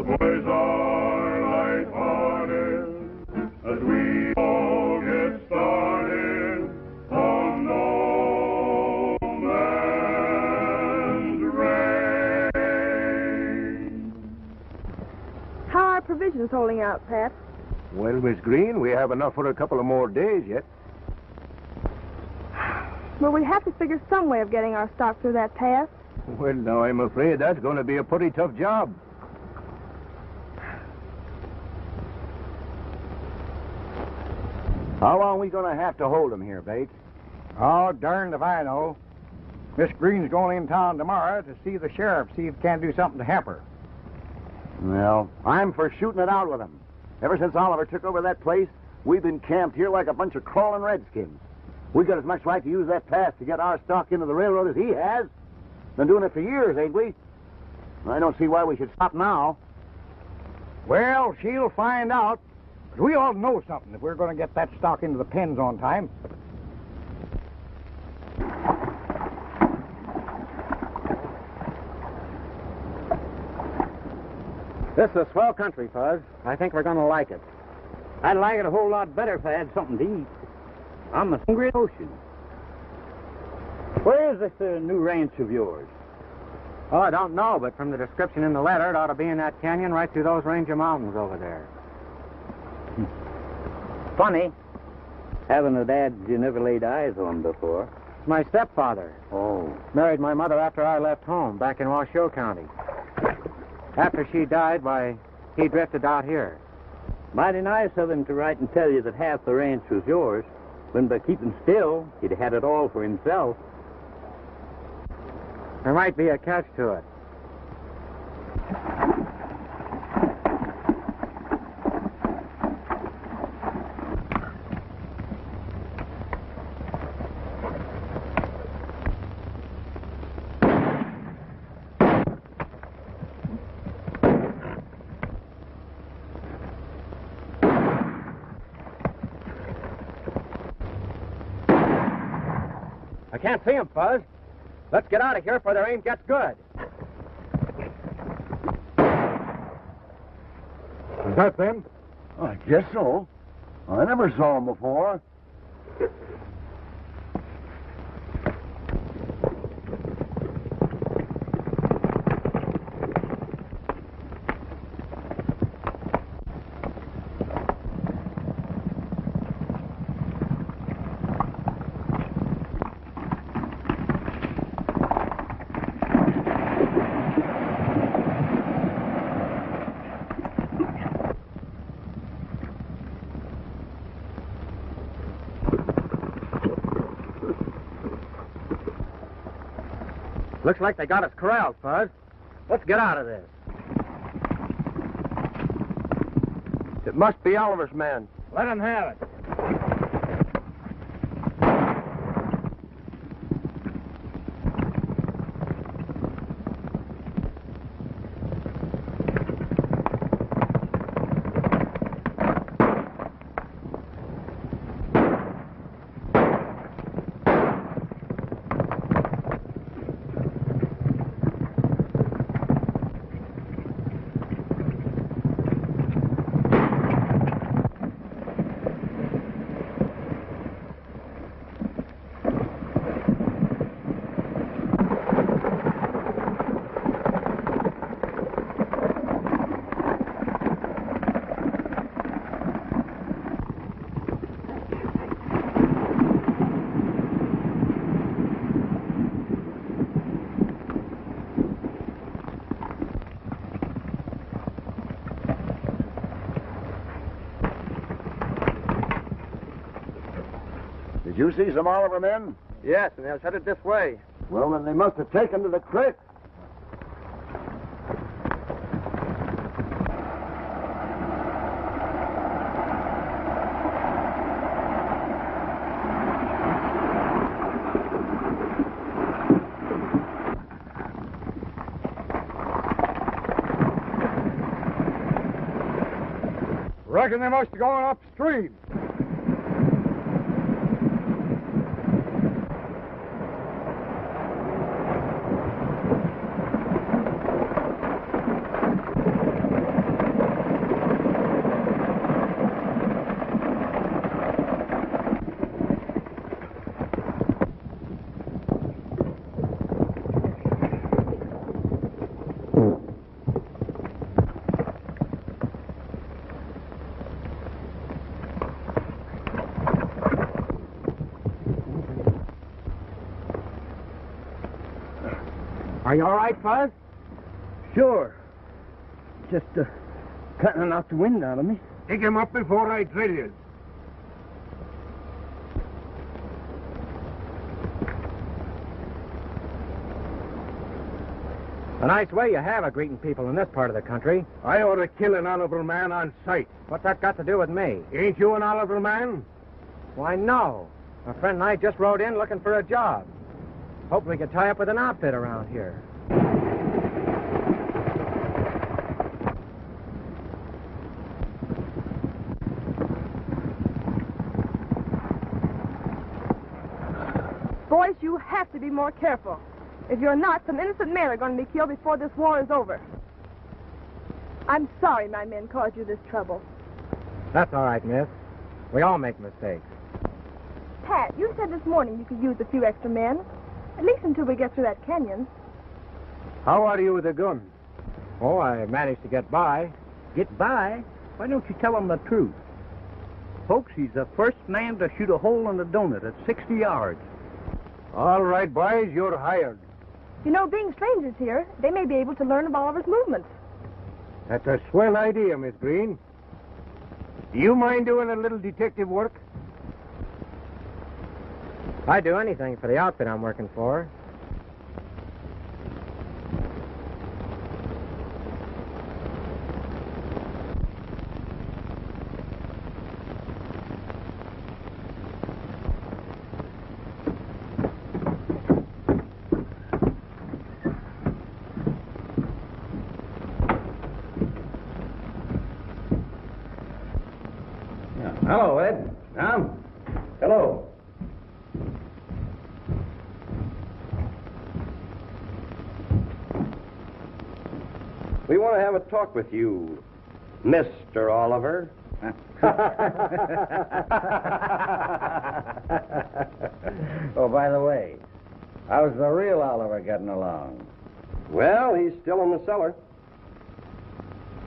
Boys are lighthearted as we all get started on no man's range. How are provisions holding out, Pat? Well, Miss Green, we have enough for a couple of more days yet. Well, we have to figure some way of getting our stock through that pass. Well, now, I'm afraid that's going to be a pretty tough job. How long are we going to have to hold them here, Bates? Oh, darned if I know. Miss Green's going in town tomorrow to see the sheriff, see if he can do something to help her. Well, I'm for shooting it out with them. Ever since Oliver took over that place, we've been camped here like a bunch of crawling redskins. We got as much right to use that pass to get our stock into the railroad as he has. Been doing it for years, ain't we? I don't see why we should stop now. Well, she'll find out. But we ought to know something if we're going to get that stock into the pens on time. This is a swell country, Fuzz. I think we're going to like it. I'd like it a whole lot better if I had something to eat. I'm a hungry ocean. Where is this new ranch of yours? Oh, I don't know, but from the description in the letter, it ought to be in that canyon right through those range of mountains over there. Funny. Having a dad you never laid eyes on before. It's my stepfather. Oh. Married my mother after I left home, back in Washoe County. After she died, why, he drifted out here. Mighty nice of him to write and tell you that half the ranch was yours, when by keeping still, he'd had it all for himself. There might be a catch to it. I can't see him, Fuzz. Let's get out of here before their aim gets good. Is that them? I guess so. I never saw them before. Looks like they got us corralled, Fuzz. Let's get out of this. It must be Oliver's men. Let him have it. Did you see some Oliver men? Yes, and they're headed this way. Well, then they must have taken to the creek. Reckon they must have gone upstream. Are you all right, Fuzz? Sure. Just kind of knocked the wind out of me. Take him up before I drill you. A nice way you have of greeting people in this part of the country. I ought to kill an Oliver man on sight. What's that got to do with me? Ain't you an Oliver man? Why, no. My friend and I just rode in looking for a job. Hope we could tie up with an outfit around here. Boys, you have to be more careful. If you're not, some innocent men are going to be killed before this war is over. I'm sorry my men caused you this trouble. That's all right, miss. We all make mistakes. Pat, you said this morning you could use a few extra men. At least until we get through that canyon. How are you with a gun? Oh, I managed to get by. Get by? Why don't you tell him the truth? Folks, he's the first man to shoot a hole in a donut at 60 yards. All right, boys, you're hired. You know, being strangers here, they may be able to learn of Oliver's movements. That's a swell idea, Miss Green. Do you mind doing a little detective work? I'd do anything for the outfit I'm working for. Hello, Ed. Tom? Hello. We want to have a talk with you, Mr. Oliver. Oh, by the way, how's the real Oliver getting along? Well, he's still in the cellar.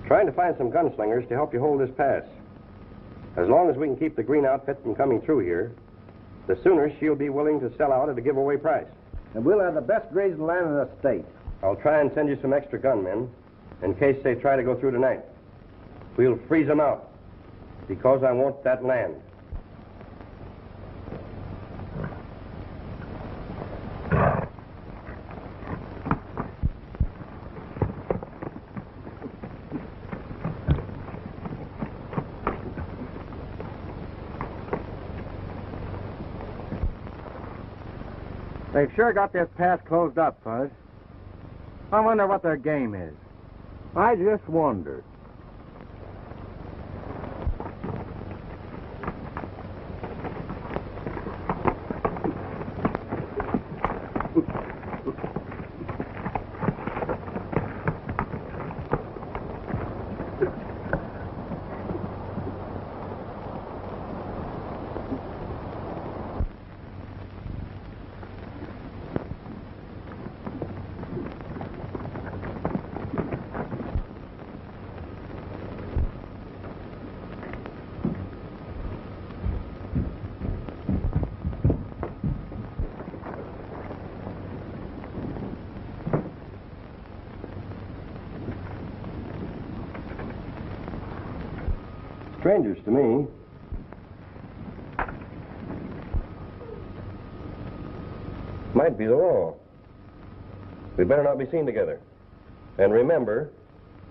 Trying to find some gunslingers to help you hold this pass. As long as we can keep the Green outfit from coming through here, the sooner she'll be willing to sell out at a giveaway price. And we'll have the best grazing land in the state. I'll try and send you some extra gunmen in case they try to go through tonight. We'll freeze them out because I want that land. They've sure got this pass closed up, Fuzz. I wonder what their game is. I just wondered. Strangers to me. Might be the law. We better not be seen together. And remember,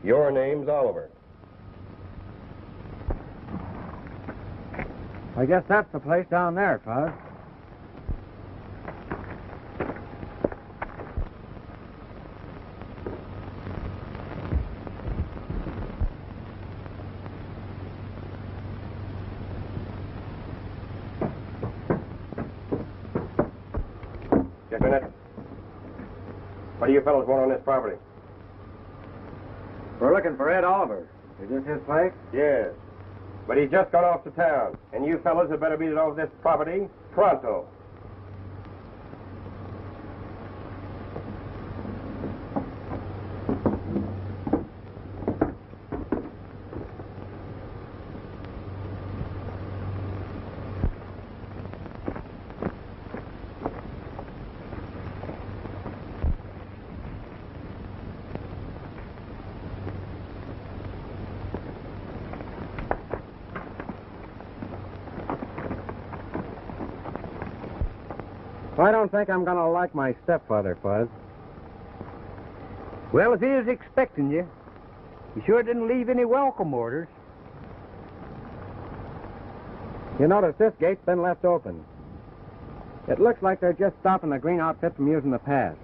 your name's Oliver. I guess that's the place down there, Fuzz. Just a minute. What do you fellows want on this property? We're looking for Ed Oliver. Is this his place? Yes. But he's just gone off to town. And you fellows had better beat it off this property pronto. I don't think I'm going to like my stepfather, Fuzz. Well, if he was expecting you, he sure didn't leave any welcome orders. You notice this gate's been left open. It looks like they're just stopping the green outfit from using the pass.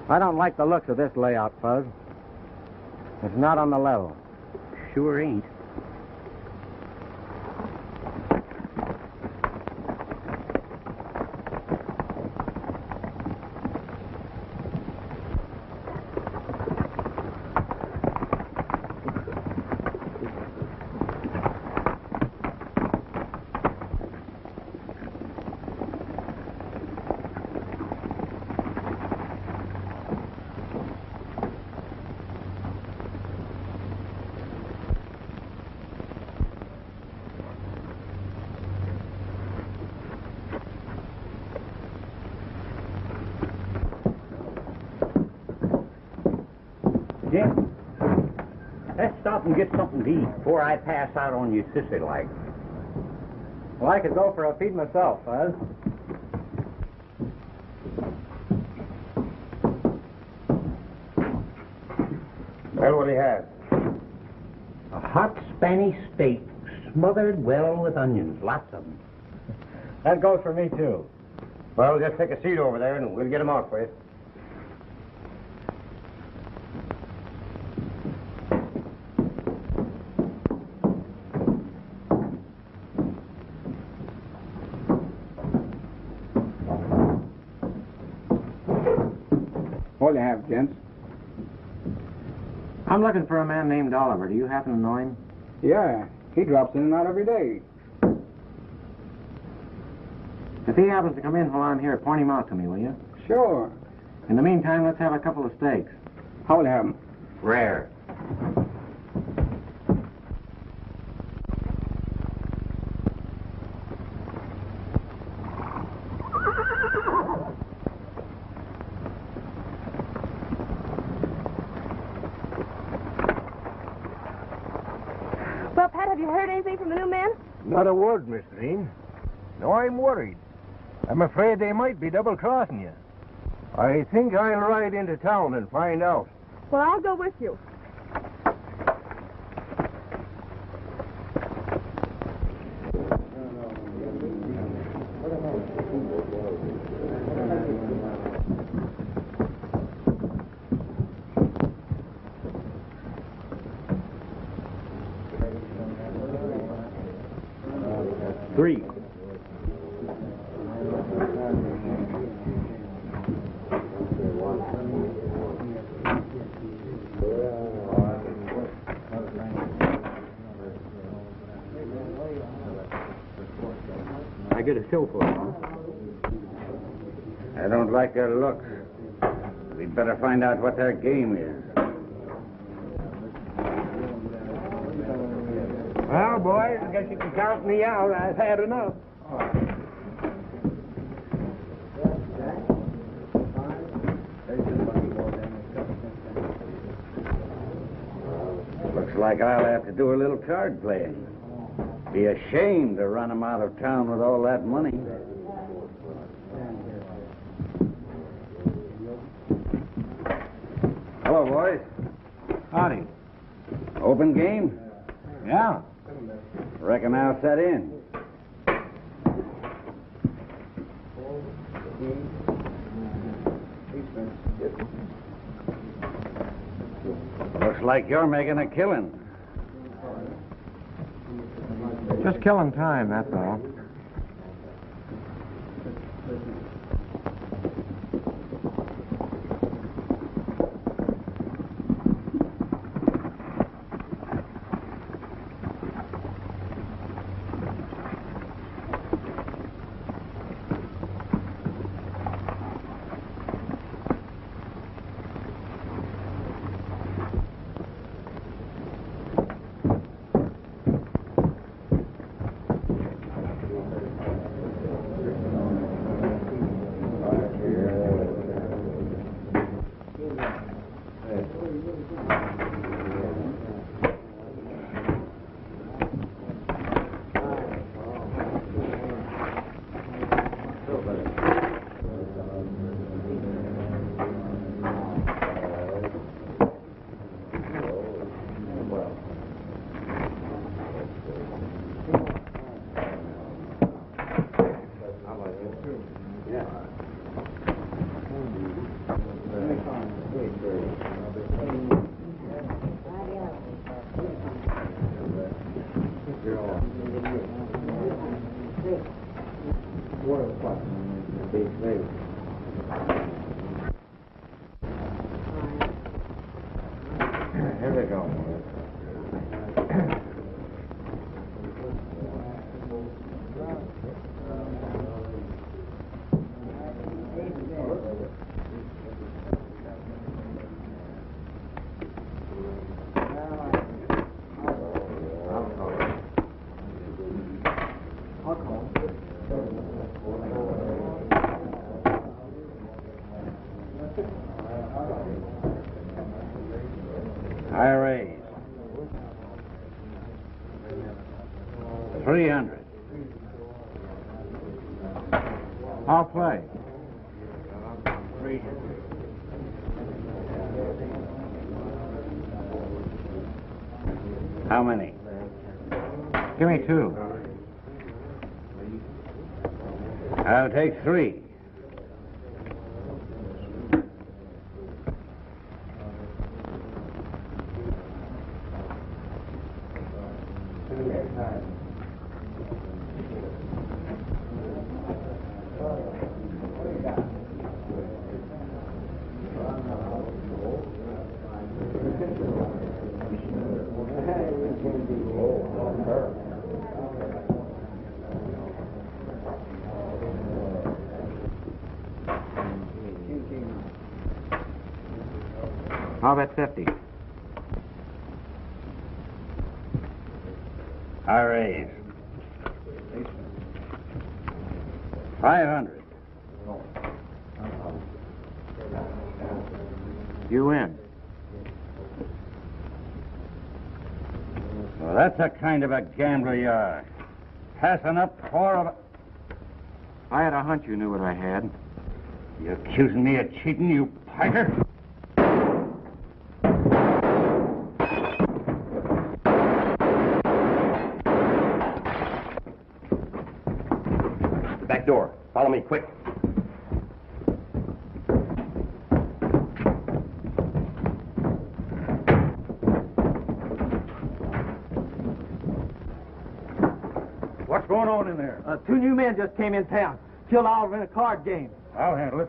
I don't like the looks of this layout, Fuzz. It's not on the level. Sure ain't. Jim, let's stop and get something to eat before I pass out on you sissy-like. Well, I could go for a feed myself, Fuzz. Well, what do you have? A hot Spanish steak smothered well with onions, lots of them. That goes for me, too. Well, just take a seat over there and we'll get them out for you. What do you have, gents? I'm looking for a man named Oliver. Do you happen to know him? Yeah, he drops in and out every day. If he happens to come in while I'm here, point him out to me, will you? Sure. In the meantime, let's have a couple of steaks. How will you have 'em? Rare. Well, Pat, have you heard anything from the new man? Not a word, Miss Green. No, I'm worried. I'm afraid they might be double-crossing you. I think I'll ride into town and find out. Well, I'll go with you. Three. I get a show for you. I don't like their looks. We'd better find out what their game is. Well, boys, I guess you can count me out. I've had enough. Looks like I'll have to do a little card playing. Be ashamed to run him out of town with all that money. Hello, boys. Howdy. Open game? Yeah. Reckon I'll set in. Looks like you're making a killing. Just killing time, that's all. raise. 300. I'll play. How many? Give me 2. I'll take 3. I'll bet 50. I raise. 500. You win. Well, that's the kind of a gambler you are. Passing up 4 of... I had a hunch you knew what I had. You accusing me of cheating, you piker? Back door. Follow me, quick. What's going on in there? 2 new men just came in town. Killed Oliver in a card game. I'll handle it.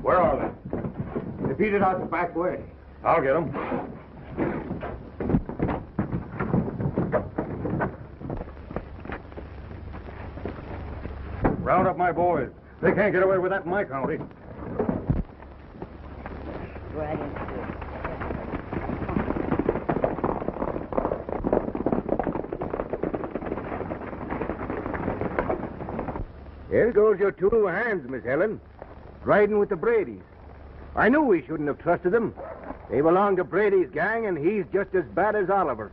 Where are they? They beat it out the back way. I'll get them. Round up my boys. They can't get away with that in my county. There goes your 2 new hands, Miss Helen. Riding with the Bradys. I knew we shouldn't have trusted them. They belong to Brady's gang, and he's just as bad as Oliver.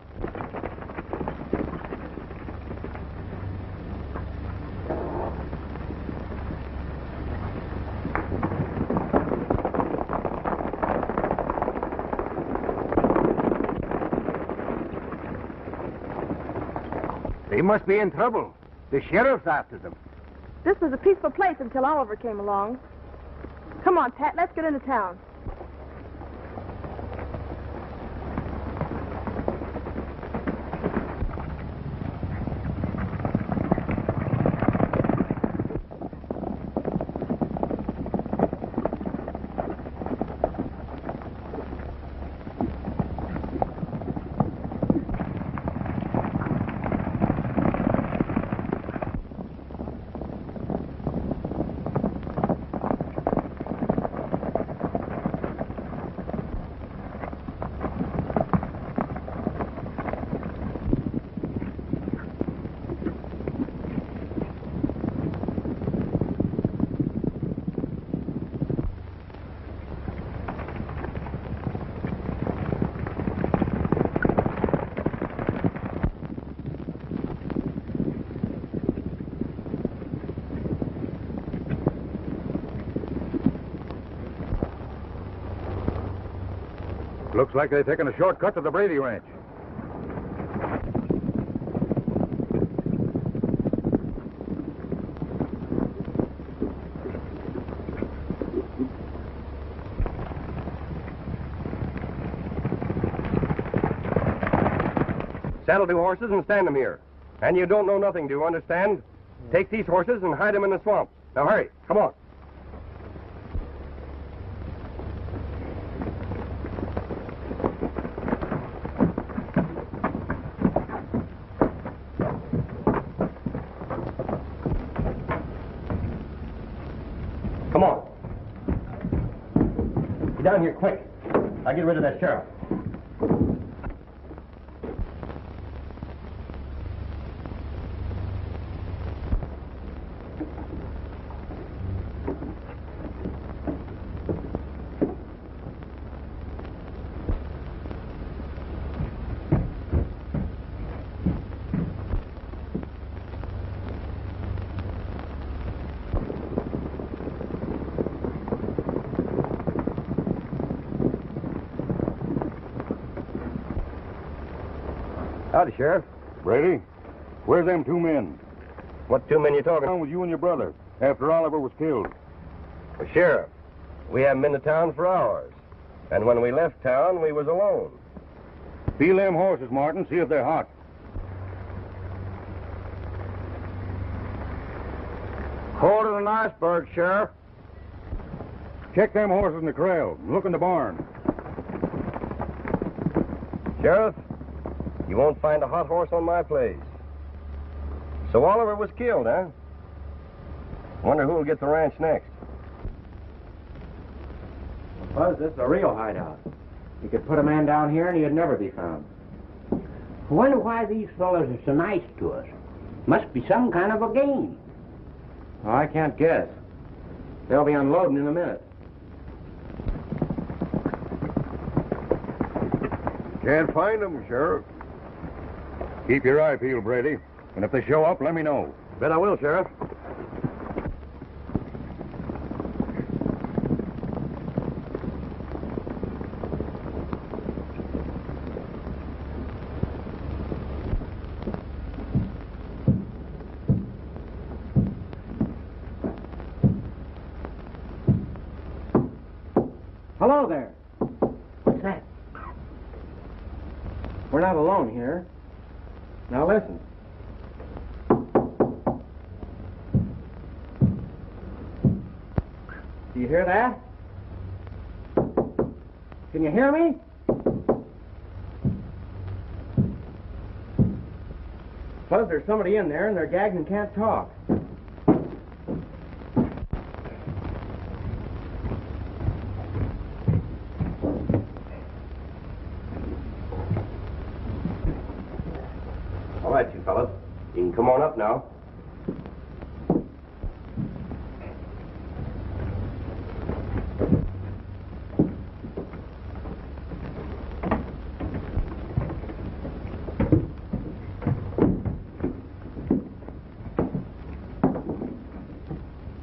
They must be in trouble. The sheriff's after them. This was a peaceful place until Oliver came along. Come on, Pat, let's get into town. Looks like they've taken a shortcut to the Brady Ranch. Saddle 2 horses and stand them here. And you don't know nothing, do you understand? Take these horses and hide them in the swamp. Now hurry, come on. Come on. Get down here quick. I'll get rid of that sheriff. Howdy, Sheriff. Brady, where's them 2 men? What 2 men you talking Down with you and your brother after Oliver was killed. Well, Sheriff, we haven't been to town for hours. And when we left town, we was alone. Feel them horses, Martin. See if they're hot. Cold as an iceberg, Sheriff. Check them horses in the corral. Look in the barn. Sheriff, you won't find a hot horse on my place. So Oliver was killed, huh? Wonder who'll get the ranch next. Buzz, this is a real hideout. You could put a man down here and he'd never be found. I wonder why these fellows are so nice to us. Must be some kind of a game. Oh, I can't guess. They'll be unloading in a minute. Can't find them, Sheriff. Keep your eye peeled, Brady. And if they show up, let me know. Bet I will, Sheriff. Hello there. What's that? We're not alone here. Now listen. Do you hear that? Can you hear me? Buzz, there's somebody in there and they're gagged and can't talk. All right, you fellas. You can come on up now.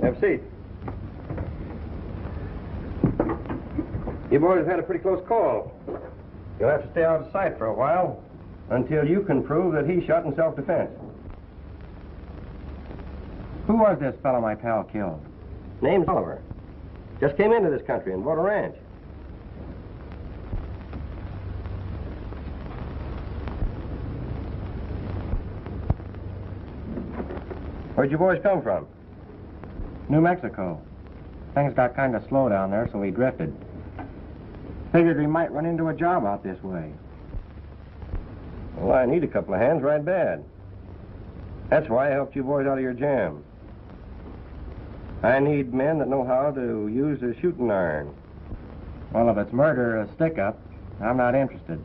Have a seat. You boys have had a pretty close call. You'll have to stay out of sight for a while until you can prove that he shot in self-defense. Who was this fellow my pal killed? Name's Oliver. Just came into this country and bought a ranch. Where'd you boys come from? New Mexico. Things got kind of slow down there, so we drifted. Figured we might run into a job out this way. Well, I need a couple of hands right bad. That's why I helped you boys out of your jam. I need men that know how to use a shooting iron. Well, if it's murder or a stick-up, I'm not interested.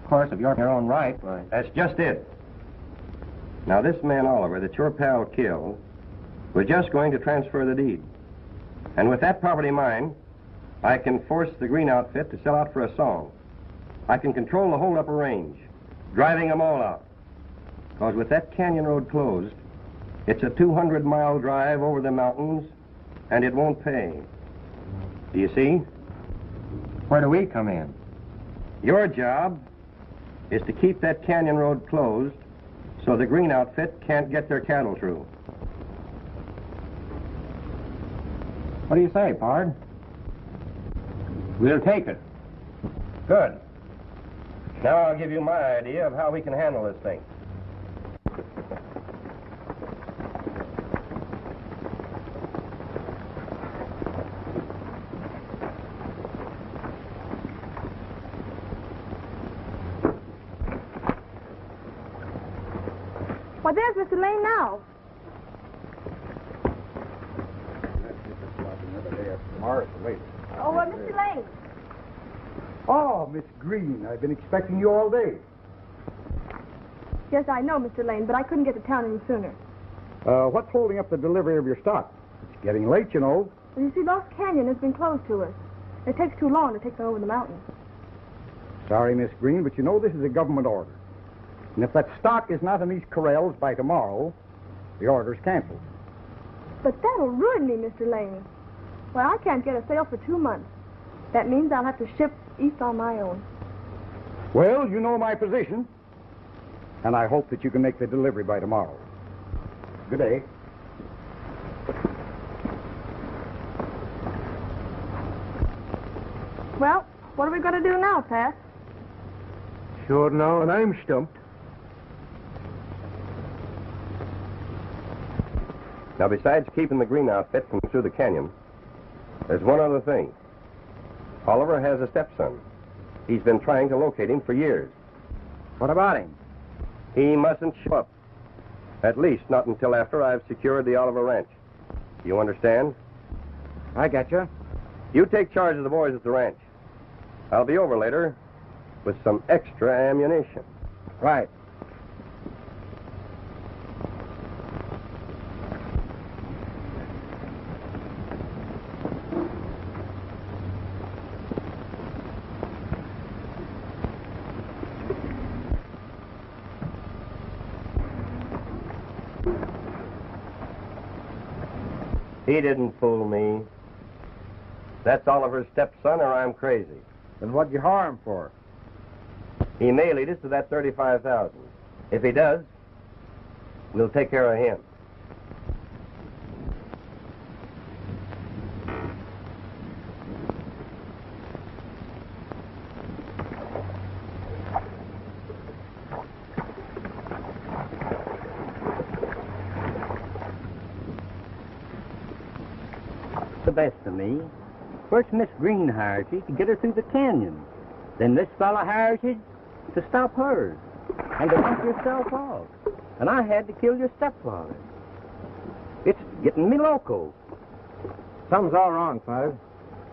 Of course, if you're in your own right, why... That's just it. Now, this man Oliver that your pal killed was just going to transfer the deed. And with that property mine, I can force the Green outfit to sell out for a song. I can control the hold-up range, driving them all out. Because with that canyon road closed, it's a 200-mile drive over the mountains, and it won't pay. Do you see? Where do we come in? Your job is to keep that canyon road closed so the Green outfit can't get their cattle through. What do you say, Pard? We'll take it. Good. Now I'll give you my idea of how we can handle this thing. Well, there's Mr. Lane now. Oh, Mr. Lane. Oh, Miss Green, I've been expecting you all day. Yes, I know, Mr. Lane, but I couldn't get to town any sooner. What's holding up the delivery of your stock? It's getting late, you know. Well, you see, Lost Canyon has been closed to us. It takes too long to take them over the mountains. Sorry, Miss Green, but you know this is a government order. And if that stock is not in these corrals by tomorrow, the order's canceled. But that'll ruin me, Mr. Lane. Well, I can't get a sale for 2 months. That means I'll have to ship east on my own. Well, you know my position. And I hope that you can make the delivery by tomorrow. Good day. Well, what are we going to do now, Pat? Sure now, and I'm stumped. Now, besides keeping the green outfit from through the canyon, there's one other thing. Oliver has a stepson. He's been trying to locate him for years. What about him? He mustn't show up. At least not until after I've secured the Oliver ranch. You understand? I get you. You take charge of the boys at the ranch. I'll be over later with some extra ammunition. Right. He didn't fool me. That's Oliver's stepson, or I'm crazy. Then what'd you hire him for? He may lead us to that 35,000. If he does, we'll take care of him. The best of me. First, Miss Green hires you to get her through the canyon. Then this fella hires you to stop her and to knock yourself off. And I had to kill your stepfather. It's getting me loco. Something's all wrong, Fuzz.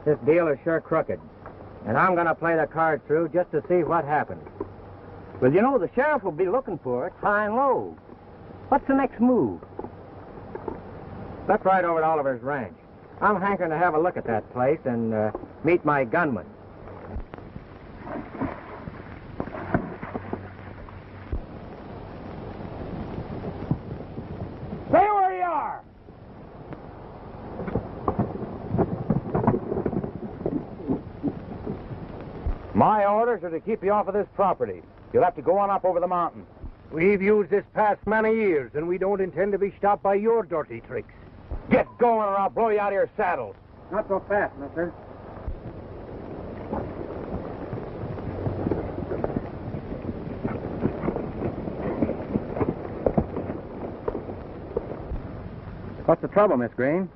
This deal is sure crooked. And I'm going to play the card through just to see what happens. Well, you know, the sheriff will be looking for it high and low. What's the next move? Let's ride over to Oliver's ranch. I'm hankering to have a look at that place and meet my gunman. Stay where you are! My orders are to keep you off of this property. You'll have to go on up over the mountain. We've used this pass many years, and we don't intend to be stopped by your dirty tricks. Get going or I'll blow you out of your saddles. Not so fast, mister. What's the trouble, Miss Green?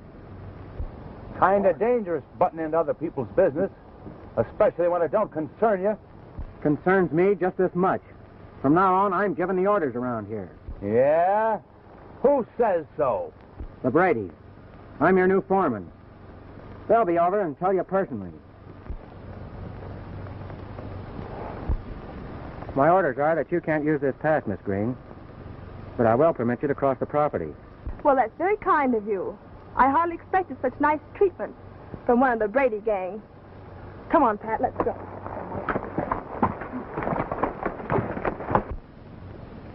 Kinda dangerous butting into other people's business, especially when it don't concern you. Concerns me just as much. From now on, I'm giving the orders around here. Yeah? Who says so? The Bradys. I'm your new foreman. They'll be over and tell you personally. My orders are that you can't use this pass, Miss Green. But I will permit you to cross the property. Well, that's very kind of you. I hardly expected such nice treatment from one of the Brady gang. Come on, Pat, let's go.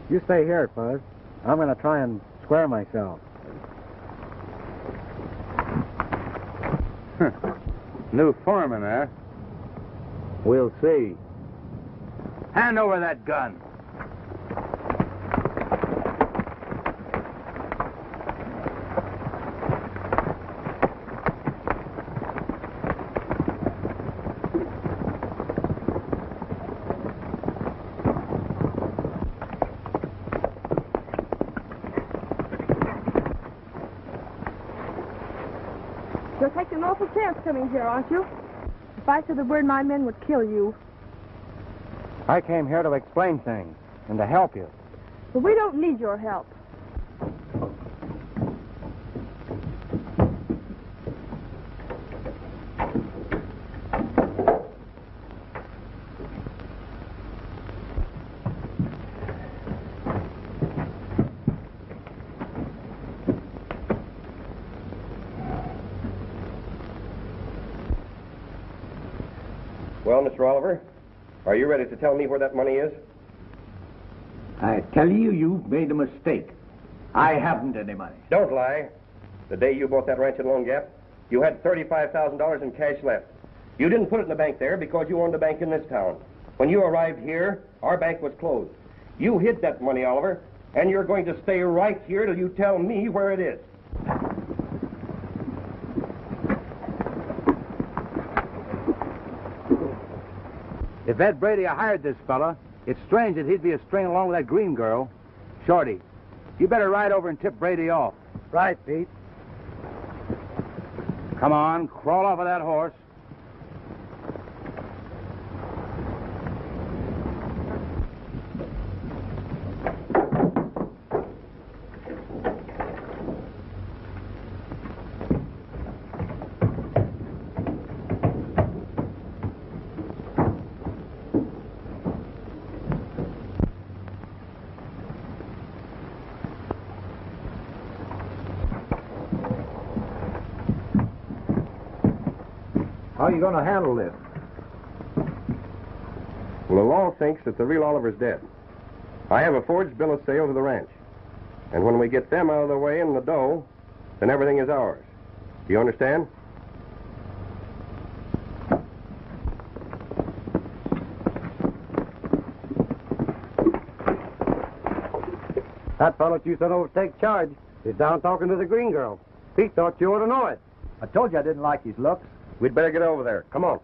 You stay here, Fuzz. I'm going to try and square myself. New foreman, eh? We'll see. Hand over that gun. You're taking an awful chance coming here, aren't you? If I said the word, my men would kill you. I came here to explain things and to help you. But we don't need your help. Well, Mr. Oliver, are you ready to tell me where that money is? I tell you, you've made a mistake. I haven't any money. Don't lie. The day you bought that ranch in Lone Gap, you had $35,000 in cash left. You didn't put it in the bank there because you owned a bank in this town. When you arrived here, our bank was closed. You hid that money, Oliver, and you're going to stay right here till you tell me where it is. If Ed Brady hired this fella, it's strange that he'd be a string along with that Green girl. Shorty, you better ride over and tip Brady off. Right, Pete. Come on, crawl off of that horse. How are you going to handle this? Well, the law thinks that the real Oliver's dead. I have a forged bill of sale to the ranch. And when we get them out of the way and the dough, then everything is ours. Do you understand? That fellow you sent over to take charge is down talking to the Green girl. Pete thought you ought to know it. I told you I didn't like his looks. We'd better get over there. Come on.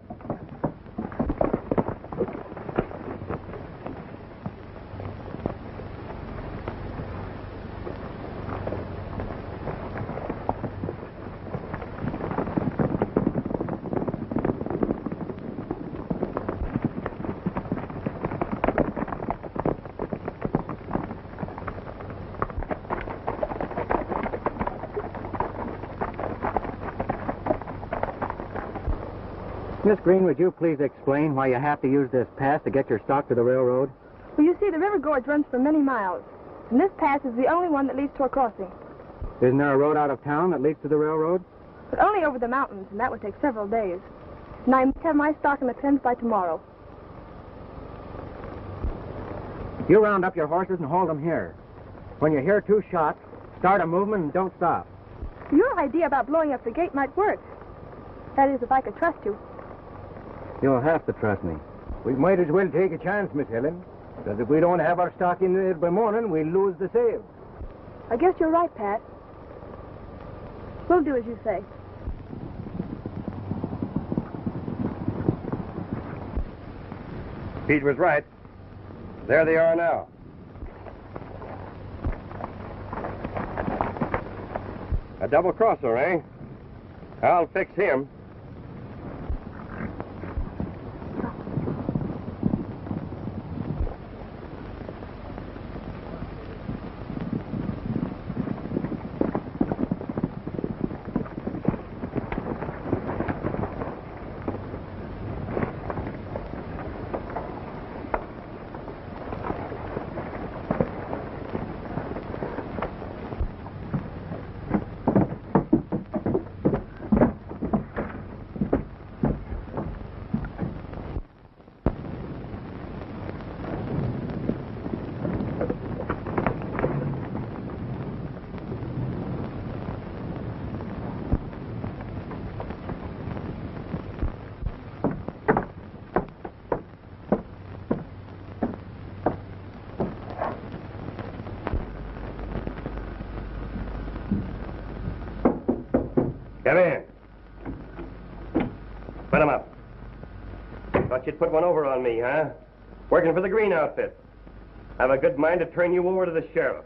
Miss Green, would you please explain why you have to use this pass to get your stock to the railroad? Well, you see, the river gorge runs for many miles, and this pass is the only one that leads to a crossing. Isn't there a road out of town that leads to the railroad? But only over the mountains, and that would take several days. And I must have my stock in the pens by tomorrow. You round up your horses and hold them here. When you hear two shots, start a movement and don't stop. Your idea about blowing up the gate might work. That is, if I could trust you. You'll have to trust me. We might as well take a chance, Miss Helen. Because if we don't have our stock in there by morning, we'll lose the sale. I guess you're right, Pat. We'll do as you say. Pete was right. There they are now. A double crosser, eh? I'll fix him. Come in. Put him up. Thought you'd put one over on me, huh? Working for the Green outfit. Have a good mind to turn you over to the sheriff.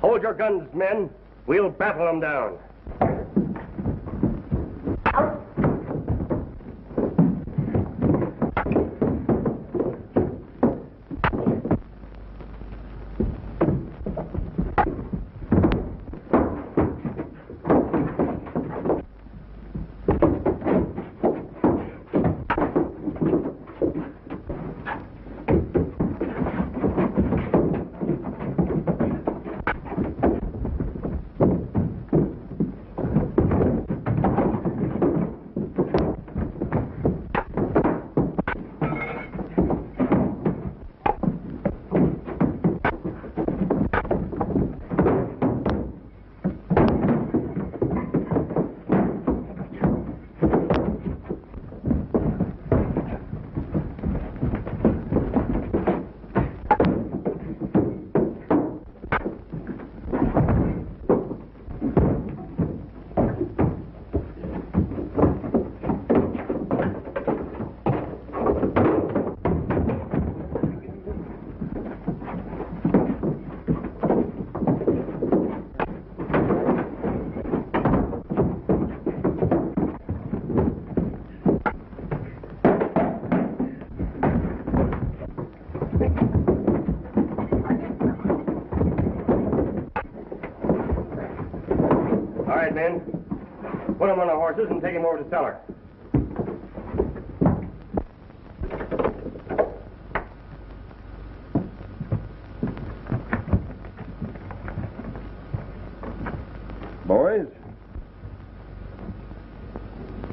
Hold your guns, men. We'll battle them down. horses and take him over to the cellar. Boys,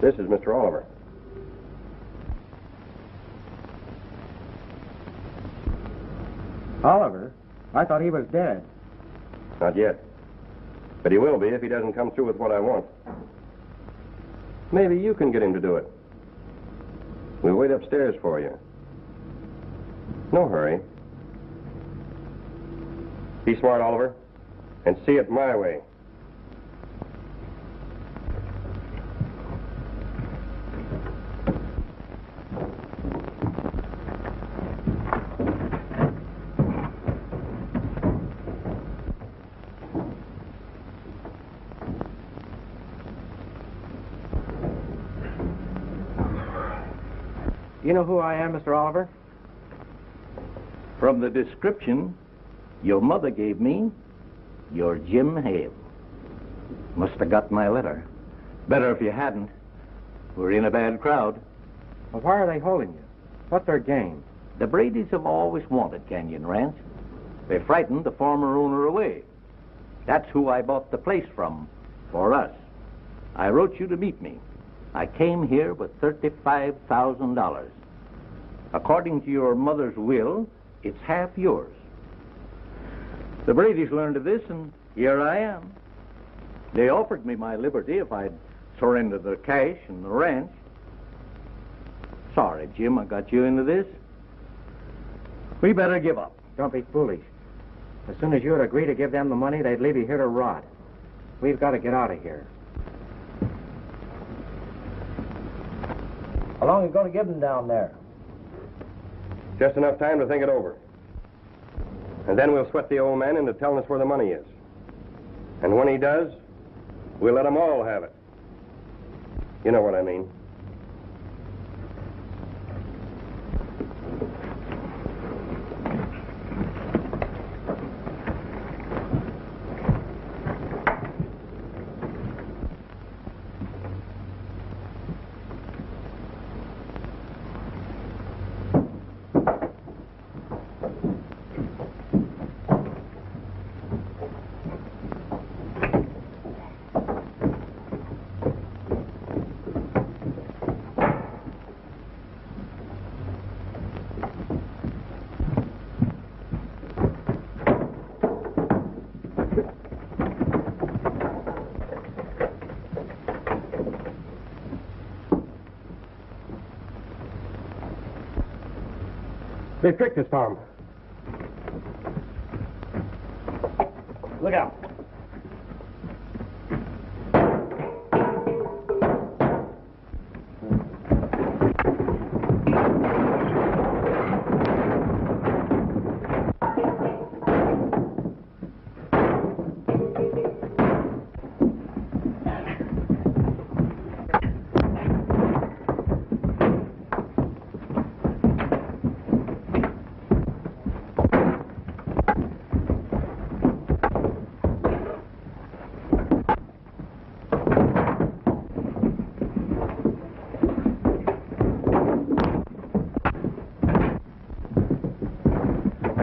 this is Mr. Oliver. Oliver? I thought he was dead. Not yet. But he will be if he doesn't come through with what I want. Maybe you can get him to do it. We'll wait upstairs for you. No hurry. Be smart, Oliver, and see it my way. You know who I am, Mr. Oliver? From the description your mother gave me, you're Jim Hale. Must have got my letter. Better if you hadn't. We're in a bad crowd. Well, why are they holding you? What's their game? The Bradys have always wanted Canyon Ranch. They frightened the former owner away. That's who I bought the place from, for us. I wrote you to meet me. I came here with $35,000. According to your mother's will, it's half yours. The Bradys learned of this, and here I am. They offered me my liberty if I'd surrender the cash and the ranch. Sorry, Jim, I got you into this. We better give up. Don't be foolish. As soon as you would agree to give them the money, they'd leave you here to rot. We've got to get out of here. How long are you going to give them down there? Just enough time to think it over. And then we'll sweat the old man into telling us where the money is. And when he does, we'll let them all have it. You know what I mean. They've tricked us, Tom. Look out.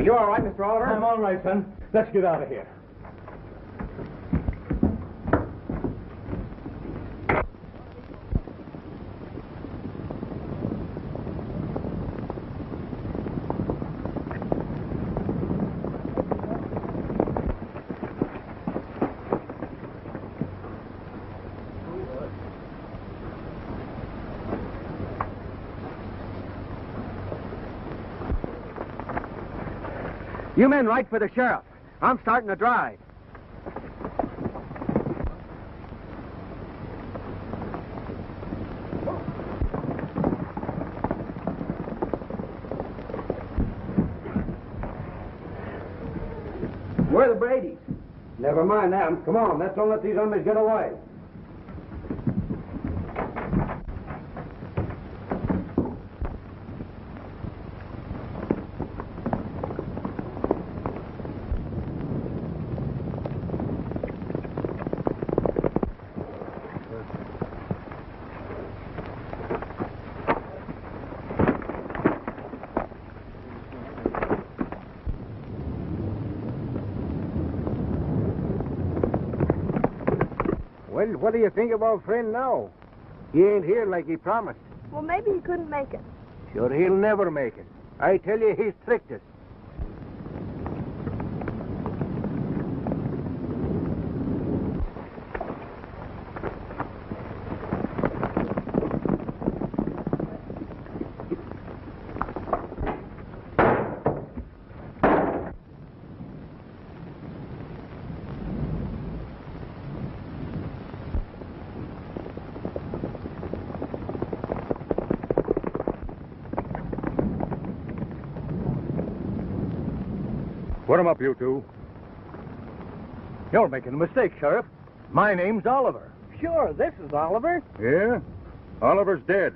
You all right, Mr. Oliver? I'm all right, son. Let's get out of here. You men write for the sheriff. I'm starting to drive. Where are the Bradys? Never mind them. Come on, let's don't let these hombres get away. Well, what do you think of our friend now? He ain't here like he promised. Well, maybe he couldn't make it. Sure, he'll never make it. I tell you, he's tricked us. Put 'em up, you two. You're making a mistake, Sheriff. My name's Oliver. Sure, this is Oliver. Yeah? Oliver's dead.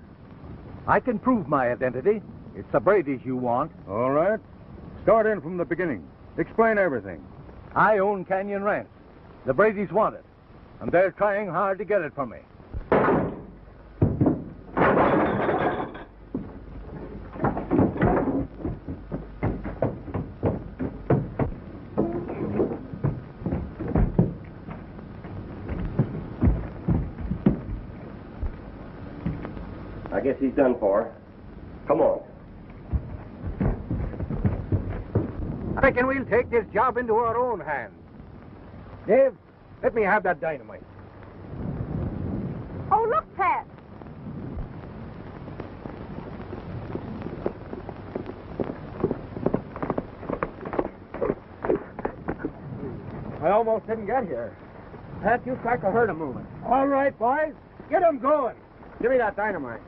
I can prove my identity. It's the Brady's you want. All right. Start in from the beginning. Explain everything. I own Canyon Ranch. The Brady's want it, and they're trying hard to get it from me. I guess he's done for. Come on. I reckon we'll take this job into our own hands. Dave, let me have that dynamite. Oh, look, Pat. I almost didn't get here. Pat, you crack a herd of moving. All right, boys. Get 'em going. Give me that dynamite.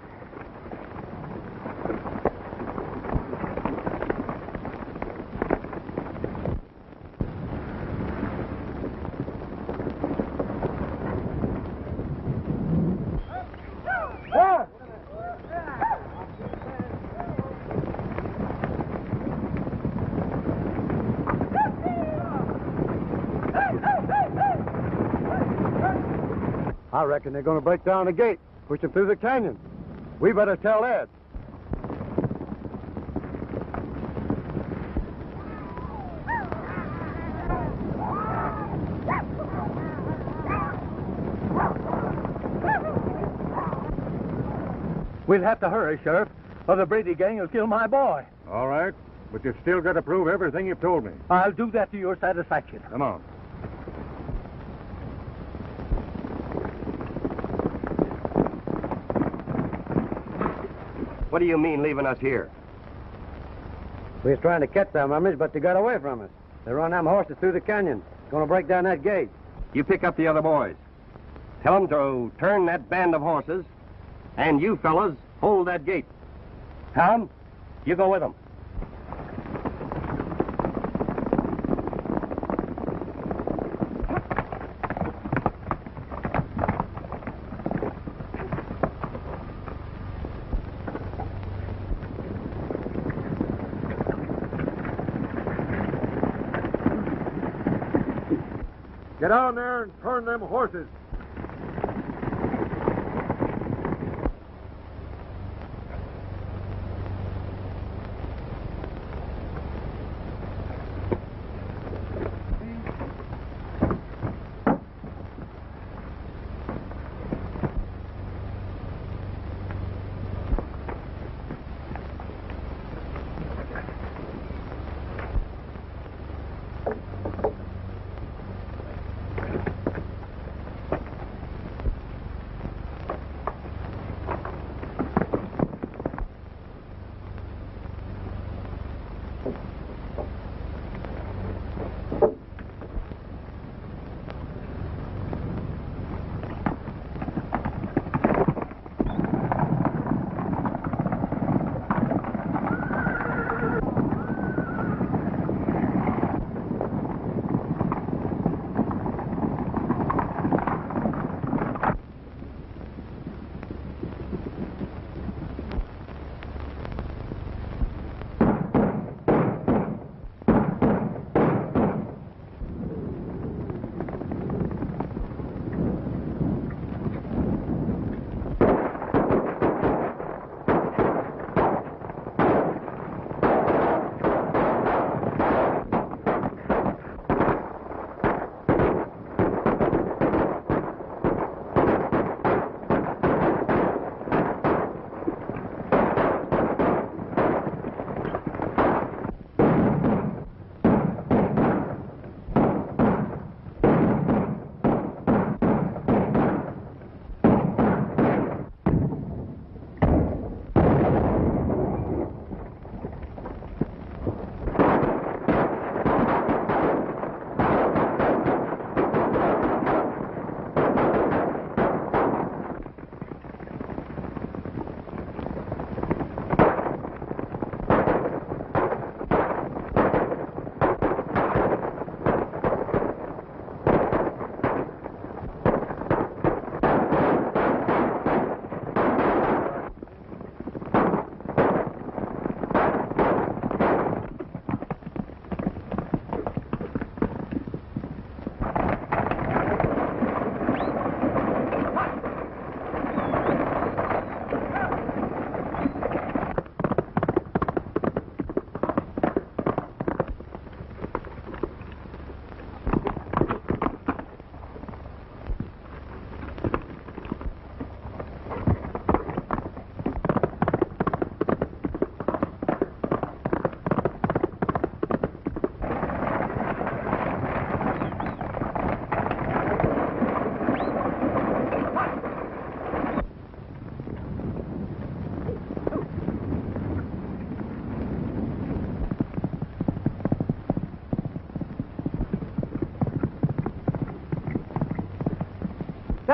I reckon they're going to break down the gate, push them through the canyon. We better tell Ed. We'll have to hurry, Sheriff, or the Brady gang will kill my boy. All right, but you've still got to prove everything you've told me. I'll do that to your satisfaction. Come on. What do you mean leaving us here? We was trying to catch them mummers, but they got away from us. They run them horses through the canyon. Gonna break down that gate. You pick up the other boys. Tell them to turn that band of horses, and you fellas hold that gate. Tom, you go with them. Get down there and turn them horses.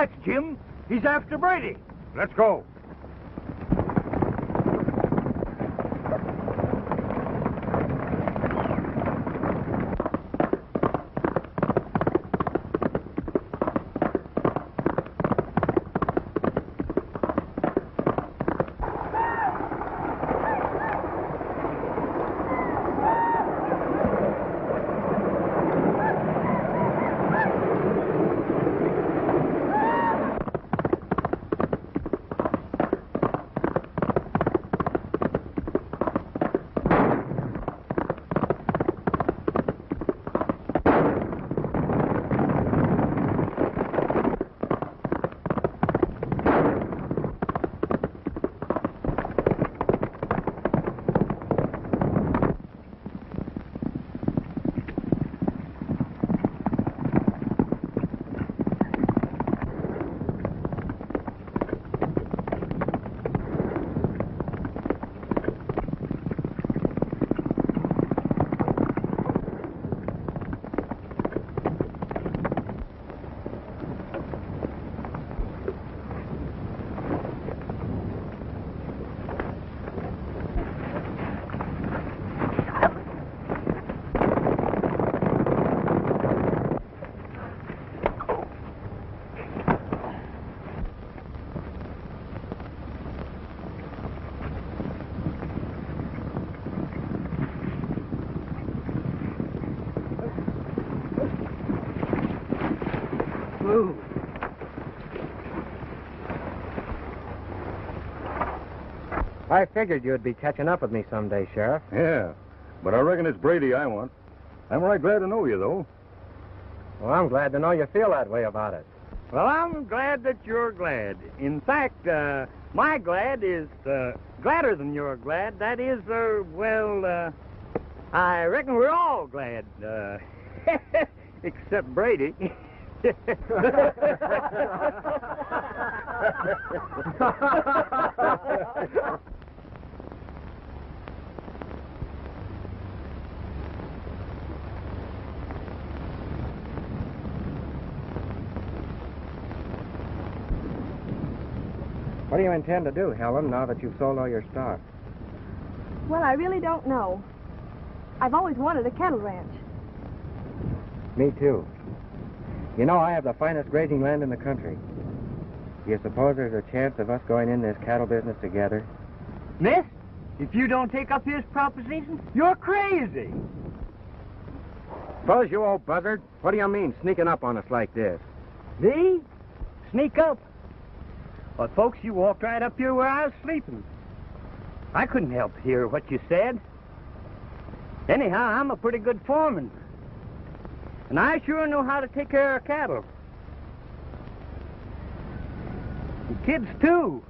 That's Jim. He's after Brady. Let's go. I figured you'd be catching up with me someday, Sheriff. Yeah, but I reckon it's Brady I want. I'm right glad to know you, though. Well, I'm glad to know you feel that way about it. Well, I'm glad that you're glad. In fact, my glad is gladder than your glad. That is, I reckon we're all glad. Except Brady. What do you intend to do, Helen, now that you've sold all your stock? Well, I really don't know. I've always wanted a cattle ranch. Me too. You know, I have the finest grazing land in the country. Do you suppose there's a chance of us going in this cattle business together? Miss, if you don't take up his proposition, you're crazy. Buzz, you old buzzard. What do you mean, sneaking up on us like this? Me? Sneak up? But, folks, you walked right up here where I was sleeping. I couldn't help hear what you said. Anyhow, I'm a pretty good foreman. And I sure know how to take care of cattle. And kids, too.